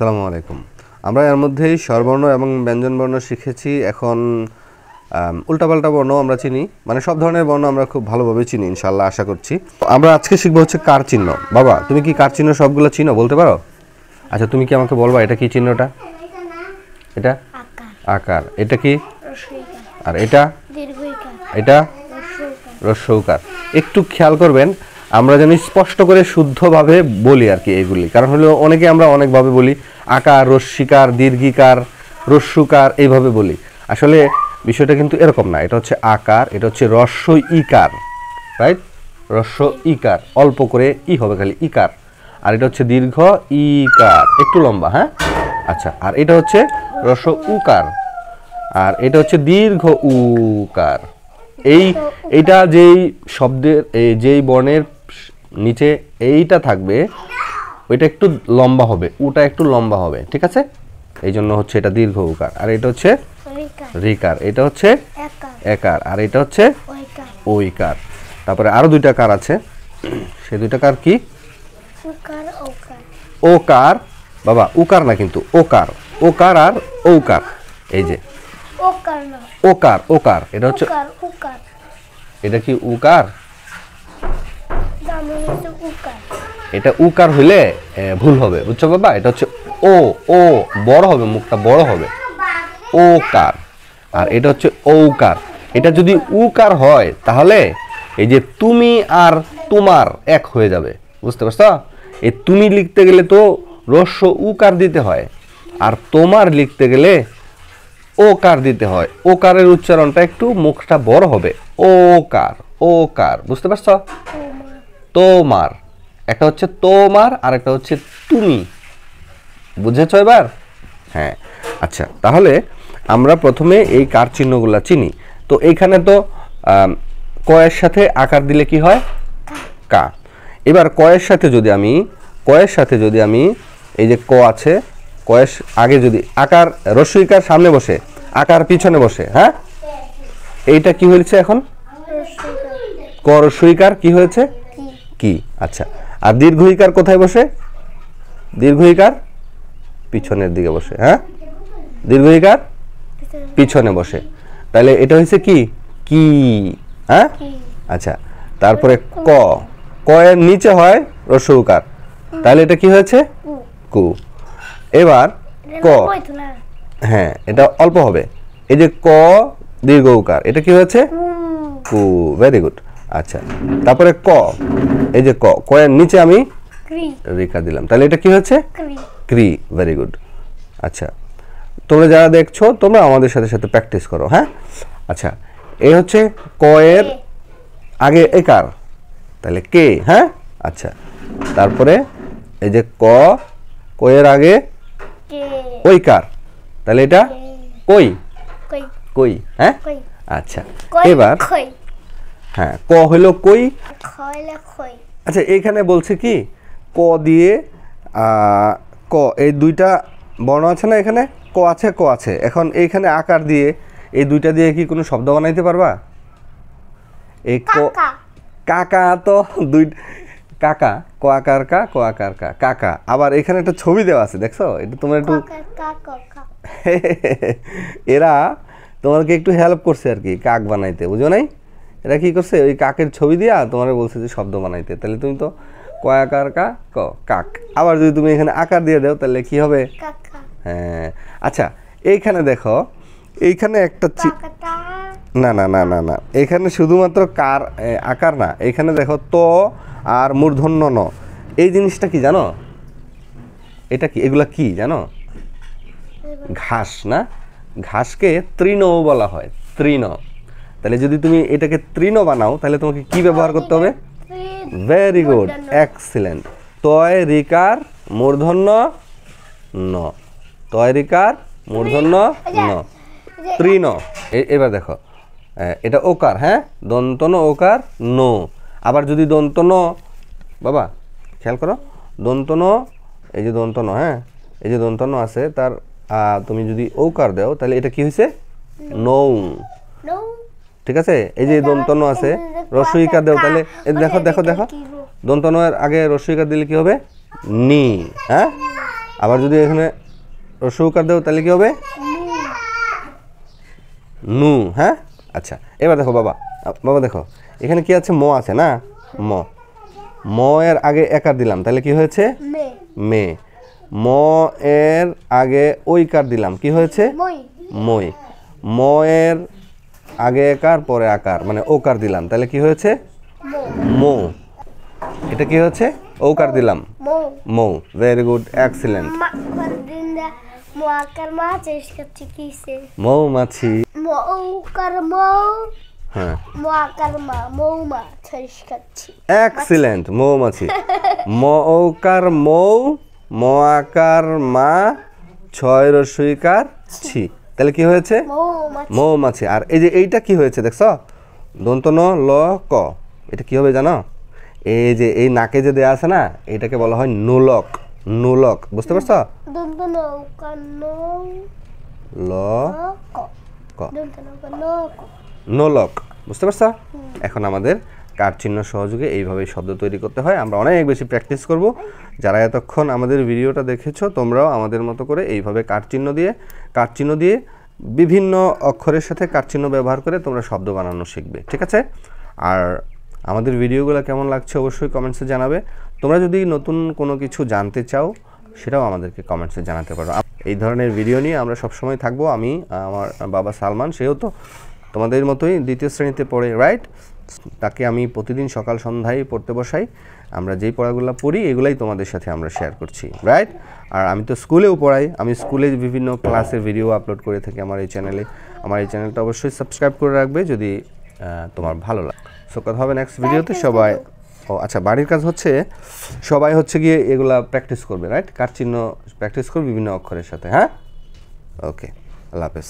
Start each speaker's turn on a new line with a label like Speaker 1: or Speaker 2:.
Speaker 1: আসসালামু আলাইকুম। আমরা এর মধ্যেই স্বরবর্ণ এবং ব্যঞ্জনবর্ণ শিখেছি। এখন উল্টাপাল্টা বর্ণ আমরা চিনি, মানে সব ধরনের বর্ণ আমরা খুব ভালোভাবে চিনি ইনশাআল্লাহ, আশা করছি। আমরা আজকে শিখবো হচ্ছে কার চিহ্ন। বাবা, তুমি কি কার চিহ্ন সবগুলো চিনো, বলতে পারো? আচ্ছা, তুমি কি আমাকে বলবা এটা কি চিহ্নটা? এটা আকার। এটা কি? আর এটা? এটা রস্যৌকার। একটু খেয়াল করবেন, আমরা যেন স্পষ্ট করে শুদ্ধভাবে বলি আর কি এগুলি। কারণ হলো অনেকে আমরা অনেকভাবে বলি, আকার, রস্যিকার, দীর্ঘিকার, রস্যুকার, এইভাবে বলি। আসলে বিষয়টা কিন্তু এরকম না। এটা হচ্ছে আকার, এটা হচ্ছে রস্য ইকার, রাইট? রস্য ইকার, অল্প করে ই হবে খালি, ইকার। আর এটা হচ্ছে দীর্ঘ ইকার, একটু লম্বা, হ্যাঁ? আচ্ছা, আর এটা হচ্ছে রস্য উকার, আর এটা হচ্ছে দীর্ঘ উকার। এইটা যেই শব্দের যেই বর্ণের নিচে এইটা থাকবে ওইটা একটু লম্বা হবে, ওটা একটু লম্বা হবে, ঠিক আছে? এই জন্য হচ্ছে এটা দীর্ঘ উকার। আর এটা হচ্ছে রিকার, এটা হচ্ছে একার, আর এটা হচ্ছে ওইকার। তারপরে আরো দুইটা কার আছে, সেই দুইটা কার কি? ওকার। বাবা, উকার না কিন্তু, ওকার। ওকার আর ঔকার। এই যে ওকার, ওকার, এটা হচ্ছে, এটা কি উকার? এটা উকার হইলে ভুল হবে, বুঝছো বাবা? এটা হচ্ছে ও, ও বড় হবে, মুখটা বড় হবে, ওকার। আর এটা হচ্ছে ঔকার। এটা যদি উকার হয় তাহলে এই যে তুমি আর তোমার এক হয়ে যাবে, বুঝতে পারছো? এই তুমি লিখতে গেলে তো রস্য উকার দিতে হয়, আর তোমার লিখতে গেলে ওকার দিতে হয়। ওকারের উচ্চারণটা একটু মুখটা বড় হবে, ওকার, ওকার, বুঝতে পারছো? তোমার, একটা হচ্ছে তোমার আর একটা হচ্ছে তুমি, বুঝেছো এবার? হ্যাঁ। আচ্ছা, তাহলে আমরা প্রথমে এই কার চিহ্নগুলা চিনি। তো এইখানে তো কয়ের সাথে আকার দিলে কি হয়? কা। এবার কয়ের সাথে যদি আমি এই যে ক আছে, কয়ের আগে যদি আকার, রস্যইকার সামনে বসে, আকার পিছনে বসে, হ্যাঁ? এইটা কি হয়েছে এখন? ক রস্যইকার কি হয়েছে? কি। আচ্ছা, আর দীর্ঘইকার কোথায় বসে? দীর্ঘইকার পিছনের দিকে বসে, হ্যাঁ? দীর্ঘইকার পিছনে বসে, তাহলে এটা হয়েছে কি? কি, হ্যাঁ? আচ্ছা, তারপরে ক, ক এর নিচে হয় রস্যৌকার, তাহলে এটা কি হয়েছে? কু। এবার ক, হ্যাঁ, এটা অল্প হবে। এই যে ক দীর্ঘ উকার, এটা কি হয়েছে? কু। Very good. আচ্ছা, তারপরে ক, এই যে ক, ক এর নিচে আমি রেখা দিলাম, তাহলে এটা কি হচ্ছে? ক্রি। Very good. আচ্ছা, তোমরা যারা দেখছো তোমরা আমাদের সাথে সাথে প্র্যাকটিস করো, হ্যাঁ? আচ্ছা, এই হচ্ছে ক এর আগে একার, তাহলে কে, হ্যাঁ? আচ্ছা, তারপরে এই যে ক, ক এর আগে ওইকার, তাহলে এটা কই, কই, হ্যাঁ? আচ্ছা, এবার হ্যাঁ, ক হইল কই। আচ্ছা, এইখানে বলছে কি ক দিয়ে ক, এই দুইটা বর্ণ আছে না, এখানে ক আছে, ক আছে। এখন এইখানে আকার দিয়ে এই দুইটা দিয়ে কি কোনো শব্দ বানাইতে পারবা? এই ক, কাকা তো দুই, কাকা, ক আকার কা, ক আকার কা, কাকা। আবার এখানে একটা ছবি দেওয়া আছে, দেখছো? এটা তোমার একটু এরা তোমাকে একটু হেল্প করছে আর কি কাক বানাইতে, বুঝো নাই? এরা কি করছে, ওই কাকের ছবি দিয়া তোমার বলছে যে শব্দ বানাইতে, তাহলে তুমি তো ক আকার কা, ক, কাক। আবার যদি তুমি এখানে আকার দিয়ে দাও তাহলে কি হবে? হ্যাঁ। আচ্ছা, এইখানে দেখো, এইখানে একটা না না না না না, এখানে শুধুমাত্র কার আকার না, এখানে দেখো তো আর মূর্ধন্য ন, এই জিনিসটা কি জানো? এটা কি, এগুলা কি জানো? ঘাস না? ঘাসকে তৃণ বলা হয়, তৃণ। তাহলে যদি তুমি এটাকে তৃণ বানাও তাহলে তোমাকে কি ব্যবহার করতে হবে? Very good, excellent. তয় রিকার মূর্ধন্য ন, তয় রিকার মূর্ধন্য ন, তৃণ। এবার দেখো, এটা ওকার, হ্যাঁ? দন্তন ওকার নো। আবার যদি দন্তন, বাবা খেয়াল করো, দন্তন, এই যে দন্তন, হ্যাঁ, এই যে দন্তন আছে, তার তুমি যদি ওকার দাও তাহলে এটা কি হয়েছে? নৌ। ঠিক আছে? এই যে দন্তন আছে, রস্যইকার দাও তাহলে দেখো দেখো দেখো, দন্তনের আগে রস্যইকার দিলে কি হবে? নি, হ্যাঁ? আবার যদি এখানে রস্যই উকার দাও তাহলে কি হবে? নু। হ্যাঁ, আচ্ছা এবার দেখো বাবা, বাবা দেখো এখানে কি আছে? ম আছে না? ম, ম এর আগে একার দিলাম তাহলে কি হয়েছে? মে। ম এর আগে ঐকার দিলাম কি হয়েছে? মই। ম এর আগে একার পরে আকার মানে ওকার দিলাম তাহলে কি হয়েছে? মো। এটা কি হচ্ছে? ওকার দিলাম, মো। Very good, excellent. মৌমাছি। হ্যাঁ, এক্সিলেন্ট, মৌমাছি। ম ঔকার মৌ, ম আকার মা, ছয় রস্যইকার ছি, তাহলে কি হয়েছে? মৌমাছি। আর এই যে এইটা কি হয়েছে দেখছো? দন্ত ন ল ক, এটা কি হবে জানো? এই যে এই নাকে যে দেয়া আছে না, এটাকে বলা হয় নোলক। নোলক, বুঝতে পারছো? ল ক, নোলক, বুঝতে পারছো? এখন আমাদের কার চিহ্ন সহযোগে এইভাবে শব্দ তৈরি করতে হয়। আমরা অনেক বেশি প্র্যাকটিস করব। যারা এতক্ষণ আমাদের ভিডিওটা দেখেছো তোমরাও আমাদের মতো করে এইভাবে কার চিহ্ন দিয়ে বিভিন্ন অক্ষরের সাথে কার চিহ্ন ব্যবহার করে তোমরা শব্দ বানানো শিখবে, ঠিক আছে? আর আমাদের ভিডিওগুলো কেমন লাগছে অবশ্যই কমেন্টসে জানাবে। তোমরা যদি নতুন কোনো কিছু জানতে চাও সেটাও আমাদেরকে কমেন্টসে জানাতে পারো। এই ধরনের ভিডিও নিয়ে আমরা সবসময় থাকবো। আমি, আমার বাবা সালমান, সেও তো তোমাদের মতোই দ্বিতীয় শ্রেণীতে পড়ে, রাইট? তাকে আমি প্রতিদিন সকাল সন্ধ্যায় পড়তে বসাই। আমরা যেই পড়াগুলো পড়ি এগুলাই তোমাদের সাথে আমরা শেয়ার করছি, রাইট? আর আমি তো স্কুলেও পড়াই, আমি স্কুলে বিভিন্ন ক্লাসের ভিডিও আপলোড করে থাকি আমার এই চ্যানেলে। আমার এই চ্যানেলটা অবশ্যই সাবস্ক্রাইব করে রাখবে যদি তোমার ভালো লাগে। সো কথা হবে নেক্সট ভিডিওতে। সবাই, ও আচ্ছা, বাড়ির কাজ হচ্ছে সবাই হচ্ছে গিয়ে এগুলা প্র্যাকটিস করবে, রাইট? কার চিহ্ন প্র্যাকটিস করবে বিভিন্ন অক্ষরের সাথে, হ্যাঁ? ওকে, আল্লাহ হাফেজ।